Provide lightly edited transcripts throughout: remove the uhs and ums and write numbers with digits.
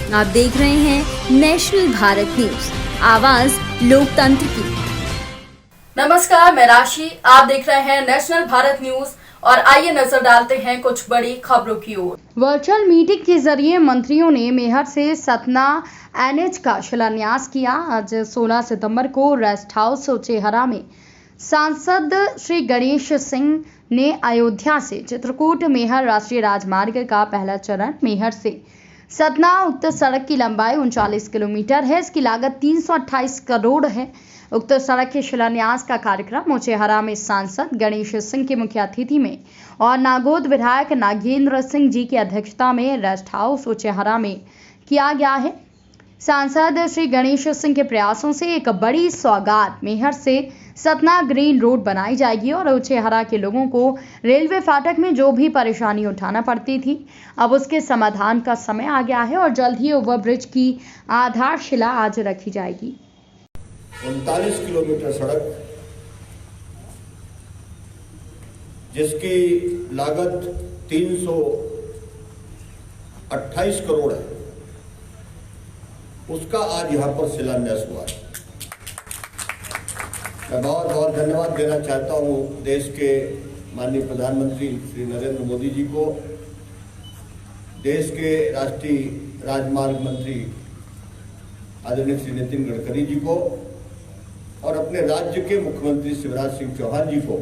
आप देख रहे हैं नेशनल भारत न्यूज, आवाज लोकतंत्र की। नमस्कार, मैं राशि। आप देख रहे हैं नेशनल भारत न्यूज और आइए नजर डालते हैं कुछ बड़ी खबरों की ओर। वर्चुअल मीटिंग के जरिए मंत्रियों ने मेहर से सतना एनएच का शिलान्यास किया। आज 16 सितंबर को रेस्ट हाउस चेहरा में सांसद श्री गणेश सिंह ने अयोध्या से चित्रकूट मेहर राष्ट्रीय राजमार्ग का पहला चरण मेहर से सतना उक्त सड़क की लंबाई 39 किलोमीटर है। इसकी लागत 328 करोड़ है। उक्त सड़क के शिलान्यास का कार्यक्रम उचेहरा में सांसद गणेश सिंह के मुख्य अतिथि में और नागौद विधायक नागेंद्र सिंह जी की अध्यक्षता में रेस्ट हाउस उचेहरा में किया गया है। सांसद श्री गणेश सिंह के प्रयासों से एक बड़ी सौगात मेहर से सतना ग्रीन रोड बनाई जाएगी और उचेहरा के लोगों को रेलवे फाटक में जो भी परेशानी उठाना पड़ती थी, अब उसके समाधान का समय आ गया है और जल्द ही ओवरब्रिज की आधारशिला आज रखी जाएगी। 39 किलोमीटर सड़क जिसकी लागत 328 करोड़ है, उसका आज यहां पर शिलान्यास हुआ है। मैं बहुत बहुत धन्यवाद देना चाहता हूं देश के माननीय प्रधानमंत्री श्री नरेंद्र मोदी जी को, देश के राष्ट्रीय राजमार्ग मंत्री आदरणीय श्री नितिन गडकरी जी को और अपने राज्य के मुख्यमंत्री शिवराज सिंह चौहान जी को,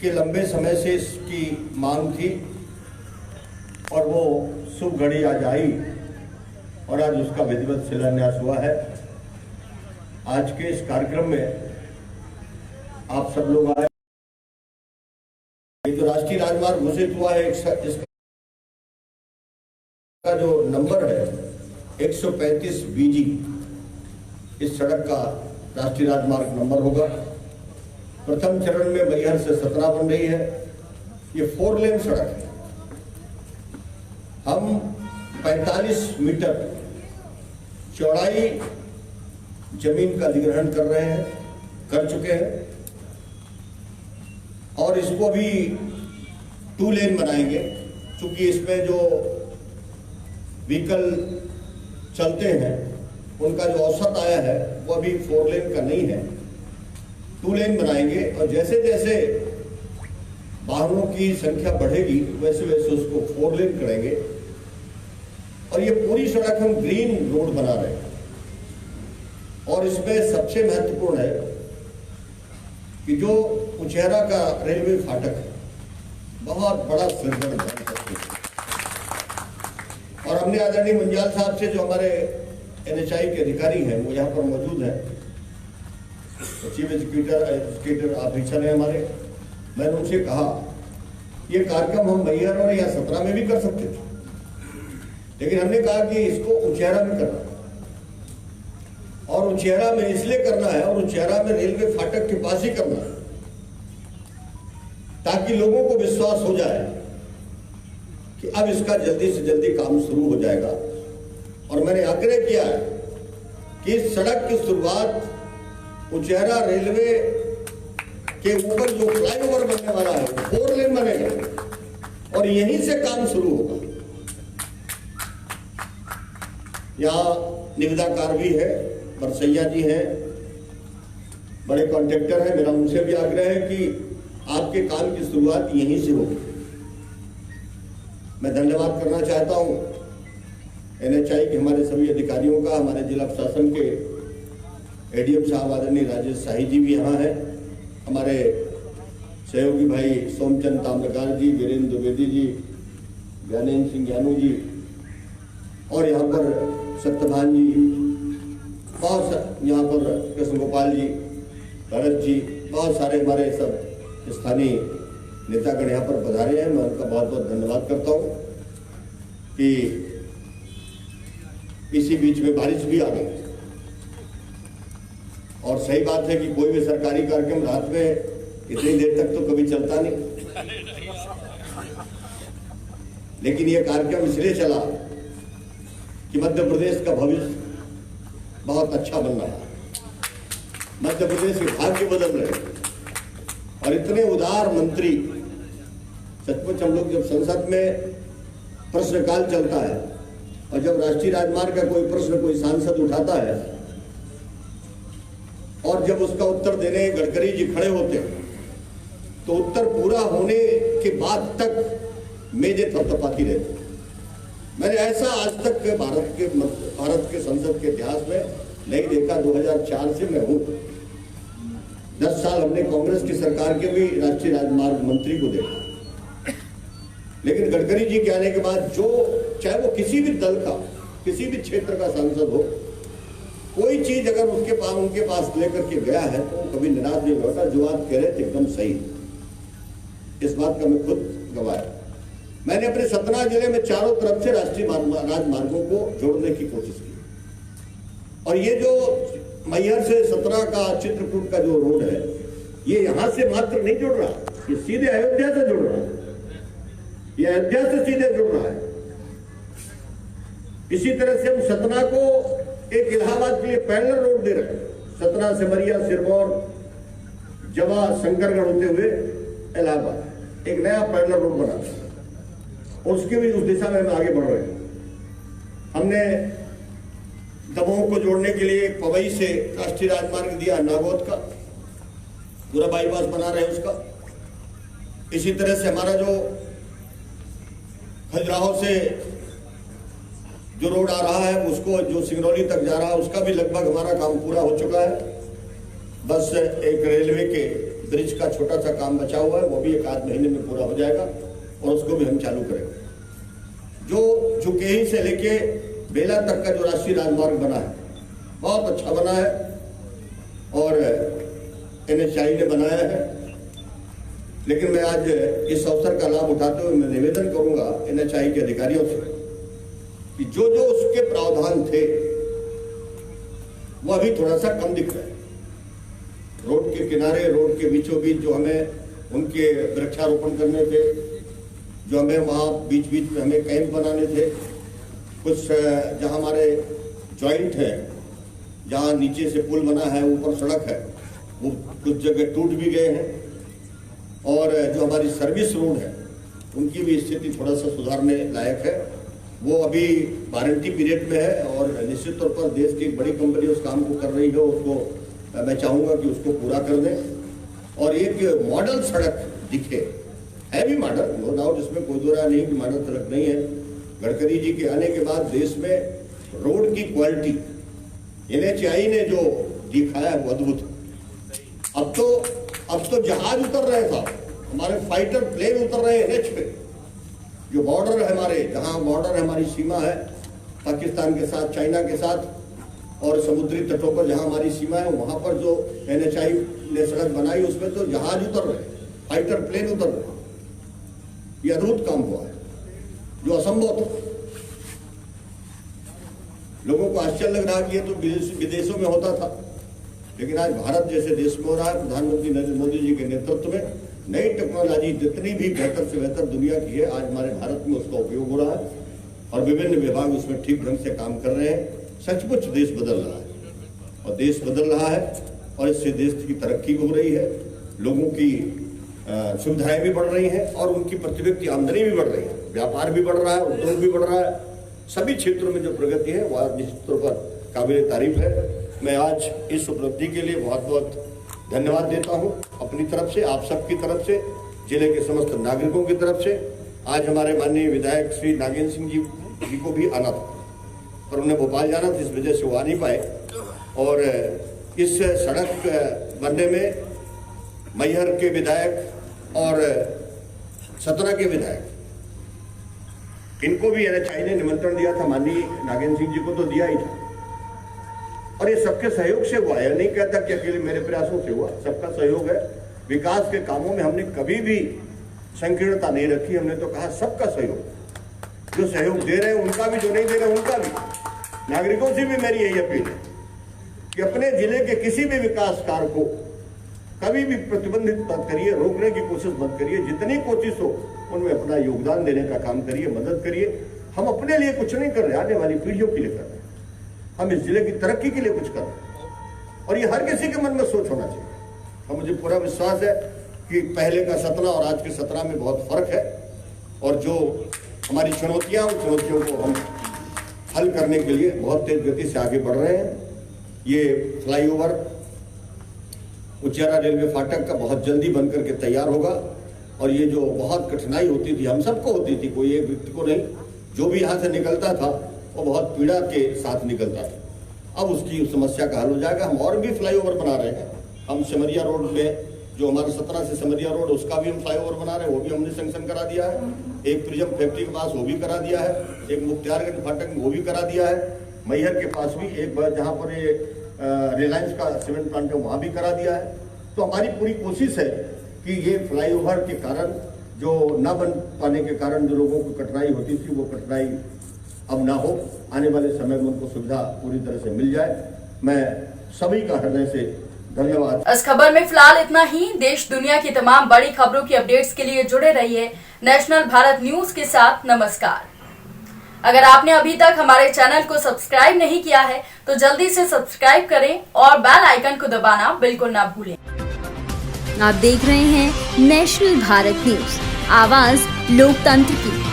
कि लंबे समय से इसकी मांग थी और वो शुभ घड़ी आज आई और आज उसका विधिवत शिलान्यास हुआ है। आज के इस कार्यक्रम में आप सब लोग आए। ये जो राष्ट्रीय राजमार्ग घोषित हुआ है, इसका जो नंबर है 135 BG इस सड़क का राष्ट्रीय राजमार्ग नंबर होगा। प्रथम चरण में मैहर से सतना बन रही है। ये 4 लेन सड़क है। हम 45 मीटर चौड़ाई जमीन का अधिग्रहण कर चुके हैं और इसको भी 2 लेन बनाएंगे, क्योंकि इसमें जो व्हीकल चलते हैं उनका जो औसत आया है वो अभी 4 लेन का नहीं है, 2 लेन बनाएंगे और जैसे जैसे वाहनों की संख्या बढ़ेगी वैसे वैसे उसको 4 लेन करेंगे। और ये पूरी सड़क हम ग्रीन रोड बना रहे हैं और इसमें सबसे महत्वपूर्ण है कि जो उचेहरा का रेलवे फाटक है, बहुत बड़ा सृजन बन सकते हैं। और हमने आदरणीय मंजाल साहब से, जो हमारे NHI के अधिकारी हैं, वो यहाँ पर मौजूद हैं, चीफ एग्जीक्यूटिव ऑफिसर हैं हमारे, मैंने उनसे कहा ये कार्यक्रम हम मैहर और या सतना में भी कर सकते थे, लेकिन हमने कहा कि इसको उचेहरा में करना है और उचेहरा में इसलिए करना है और उचेहरा में रेलवे फाटक के पास ही करना है, ताकि लोगों को विश्वास हो जाए कि अब इसका जल्दी से जल्दी काम शुरू हो जाएगा। और मैंने आग्रह किया है कि इस सड़क की शुरुआत उचेहरा रेलवे के ऊपर जो फ्लाईओवर बनने वाला है 4 लेन बनेगा और यहीं से काम शुरू होगा। यहाँ निविदाकार भी है, बरसैया जी हैं, बड़े कॉन्ट्रैक्टर हैं। मेरा उनसे भी आग्रह है कि आपके काम की शुरुआत यहीं से होगी। मैं धन्यवाद करना चाहता हूं NHI के हमारे सभी अधिकारियों का, हमारे जिला प्रशासन के ADM साहब आदरणीय राजेश शाही जी भी यहाँ हैं, हमारे सहयोगी भाई सोमचंद ताम्रकार जी, वीरेंद्र द्विवेदी जी, ज्ञानेन्द्र सिंह ज्ञानू जी और यहाँ पर सत्यभान जी, बहुत यहाँ पर कृष्ण गोपाल जी, भरत जी, बहुत सारे हमारे सब स्थानीय नेतागण यहाँ पर पधारे हैं। मैं उनका बहुत बहुत धन्यवाद करता हूँ कि इसी बीच में बारिश भी आ गई और सही बात है कि कोई भी सरकारी कार्यक्रम रात में इतनी देर तक तो कभी चलता नहीं, लेकिन यह कार्यक्रम इसलिए चला कि मध्य प्रदेश का भविष्य बहुत अच्छा बन रहा है। मध्य प्रदेश के भाग्य बदल रहे हैं और इतने उदार मंत्री, सचमुच हम लोग जब संसद में प्रश्नकाल चलता है और जब राष्ट्रीय राजमार्ग का कोई प्रश्न कोई सांसद उठाता है और जब उसका उत्तर देने गडकरी जी खड़े होते हैं तो उत्तर पूरा होने के बाद तक मेजें थपथपाती रहती। मैंने ऐसा आज तक भारत के संसद के इतिहास में नहीं देखा। 2004 से मैं हूं, 10 साल हमने कांग्रेस की सरकार के भी राष्ट्रीय राजमार्ग मंत्री को देखा, लेकिन गडकरी जी के आने के बाद जो चाहे वो किसी भी दल का किसी भी क्षेत्र का सांसद हो, कोई चीज अगर उनके पास लेकर के गया है तो कभी निराश नहीं होता। जो बात कह रहे थे एकदम सही, इस बात का मैं खुद गवाह। मैंने अपने सतना जिले में चारों तरफ से राष्ट्रीय राजमार्गों को जोड़ने की कोशिश की, और ये जो मैहर से सतना का चित्रकूट का जो रोड है, ये यहां से मात्र नहीं जुड़ रहा, ये सीधे अयोध्या से जुड़ रहा है, ये अयोध्या से सीधे जुड़ रहा है। इसी तरह से हम सतना को एक इलाहाबाद के लिए पैरेलल रोड दे रहे हैं, सतना सिमरिया सिरमौर जवा शंकरगढ़ होते हुए इलाहाबाद एक नया पैरेलल रोड बना और उसके भी उस दिशा में हम आगे बढ़ रहे हैं। हमने दमोह को जोड़ने के लिए पवई से राष्ट्रीय राजमार्ग दिया, नागौद का पूरा बाईपास बना रहे हैं उसका। इसी तरह से हमारा जो खजुराहो से जो रोड आ रहा है उसको जो सिंगरौली तक जा रहा है उसका भी लगभग हमारा काम पूरा हो चुका है। बस एक रेलवे के ब्रिज का छोटा सा काम बचा हुआ है, वो भी एक आध महीने में पूरा हो जाएगा और उसको भी हम चालू करेंगे। जो झुकेही से लेके बेला तक का जो राष्ट्रीय राजमार्ग बना है बहुत अच्छा बना है और NHAI ने बनाया है। लेकिन मैं आज इस अवसर का लाभ उठाते हुए मैं निवेदन करूंगा NHAI के अधिकारियों से कि जो जो उसके प्रावधान थे वो अभी थोड़ा सा कम दिख रहा है। रोड के किनारे, रोड के बीचों बीच जो हमें उनके वृक्षारोपण करने थे, जो हमें वहाँ बीच बीच में हमें कैंप बनाने थे, कुछ जहाँ हमारे जॉइंट है, जहाँ नीचे से पुल बना है ऊपर सड़क है, वो कुछ जगह टूट भी गए हैं। और जो हमारी सर्विस रोड है उनकी भी स्थिति थोड़ा सा सुधारने लायक है। वो अभी वारंटी पीरियड में है और निश्चित तौर पर देश की एक बड़ी कंपनी उस काम को कर रही है, उसको मैं चाहूँगा कि उसको पूरा कर दें और एक मॉडल सड़क दिखे। है भी मॉडल, नो डाउट, इसमें कोई दो राय नहीं कि मॉडल सड़क नहीं है। गडकरी जी के आने के बाद देश में रोड की क्वालिटी NHAI ने जो दिखाया है वो अद्भुत है। अब तो जहाज उतर रहे था, हमारे फाइटर प्लेन उतर रहे हैं NH पे। जो बॉर्डर है हमारे, जहां बॉर्डर है हमारी सीमा है पाकिस्तान के साथ, चाइना के साथ और समुद्री तटों पर जहां हमारी सीमा है, वहां पर जो NHAI ने सड़क बनाई उसमें तो जहाज उतर रहे, फाइटर प्लेन उतर रहे। ये अद्भुत काम हुआ है जो असंभव था। लोगों को आश्चर्य लग रहा कि ये तो विदेशों में होता था, लेकिन आज भारत जैसे देश में हो रहा है। प्रधानमंत्री नरेंद्र मोदी जी के नेतृत्व में नई टेक्नोलॉजी जितनी भी बेहतर से बेहतर दुनिया की है, आज हमारे भारत में उसका उपयोग हो रहा है और विभिन्न विभाग उसमें ठीक ढंग से काम कर रहे हैं। सचमुच देश बदल रहा है और देश बदल रहा है और इससे देश की तरक्की हो रही है, लोगों की सुविधाएं भी बढ़ रही हैं और उनकी प्रति व्यक्ति आमदनी भी बढ़ रही है, व्यापार भी बढ़ रहा है, उद्योग भी बढ़ रहा है। सभी क्षेत्रों में जो प्रगति है वह आज निश्चित तौर पर काबिल तारीफ है। मैं आज इस उपलब्धि के लिए बहुत बहुत धन्यवाद देता हूं अपनी तरफ से, आप सबकी तरफ से, जिले के समस्त नागरिकों की तरफ से। आज हमारे माननीय विधायक श्री नागेंद्र सिंह जी को भी आना था पर उन्हें भोपाल जाना था, इस वजह से वो आ नहीं पाए। और इस सड़क बनने में मैहर के विधायक और सतना के विधायक, इनको भी NHAI ने निमंत्रण दिया था, माननीय नागेंद्र सिंह जी को तो दिया ही था और ये सबके सहयोग से हुआ है। नहीं कहता कि अकेले मेरे प्रयासों से हुआ, सबका सहयोग है। विकास के कामों में हमने कभी भी संकीर्णता नहीं रखी, हमने तो कहा सबका सहयोग। जो सहयोग दे रहे हैं उनका भी, जो नहीं दे रहे उनका भी। नागरिकों से भी मेरी यही अपील है कि अपने जिले के किसी भी विकास कार्य को कभी भी प्रतिबंधित मत करिए, रोकने की कोशिश मत करिए। जितनी कोशिश हो उनमें अपना योगदान देने का काम करिए, मदद करिए। हम अपने लिए कुछ नहीं कर रहे, आने वाली पीढ़ियों के लिए कर रहे हैं। हम इस जिले की तरक्की के लिए कुछ कर रहे हैं और ये हर किसी के मन में सोच होना चाहिए। और मुझे पूरा विश्वास है कि पहले का सतना और आज के सतना में बहुत फर्क है और जो हमारी चुनौतियां, उन चुनौतियों को हम हल करने के लिए बहुत तेज गति से आगे बढ़ रहे हैं। ये फ्लाईओवर उचियारा रेलवे फाटक का बहुत जल्दी बनकर के तैयार होगा और ये जो बहुत कठिनाई होती थी, हम सबको होती थी, कोई एक व्यक्ति को नहीं, जो भी यहाँ से निकलता था वो बहुत पीड़ा के साथ निकलता था। अब उसकी समस्या का हल हो जाएगा। हम और भी फ्लाईओवर बना रहे हैं। हम सिमरिया रोड में जो हमारा 17 से सिमरिया रोड, उसका भी हम फ्लाईओवर बना रहे हैं, वो भी हमने सैंक्शन करा दिया है। एक प्रिज्म फैक्ट्री के पास वो भी करा दिया है, एक मुख्तियारगंज फाटक में वो भी करा दिया है, मैहर के पास भी एक बार जहाँ पर ये रिलायंस का सीमेंट प्लांट है वहाँ भी करा दिया है। तो हमारी पूरी कोशिश है कि ये फ्लाईओवर के कारण जो न बन पाने के कारण जो लोगों को कठिनाई होती थी वो कठिनाई अब ना हो, आने वाले समय में उनको सुविधा पूरी तरह से मिल जाए। मैं सभी का हृदय से धन्यवाद। इस खबर में फिलहाल इतना ही। देश दुनिया की तमाम बड़ी खबरों की अपडेट्स के लिए जुड़े रहिए नेशनल भारत न्यूज के साथ। नमस्कार। अगर आपने अभी तक हमारे चैनल को सब्सक्राइब नहीं किया है तो जल्दी से सब्सक्राइब करें और बेल आइकन को दबाना बिल्कुल ना भूलें। आप देख रहे हैं नेशनल भारत न्यूज, आवाज लोकतंत्र की।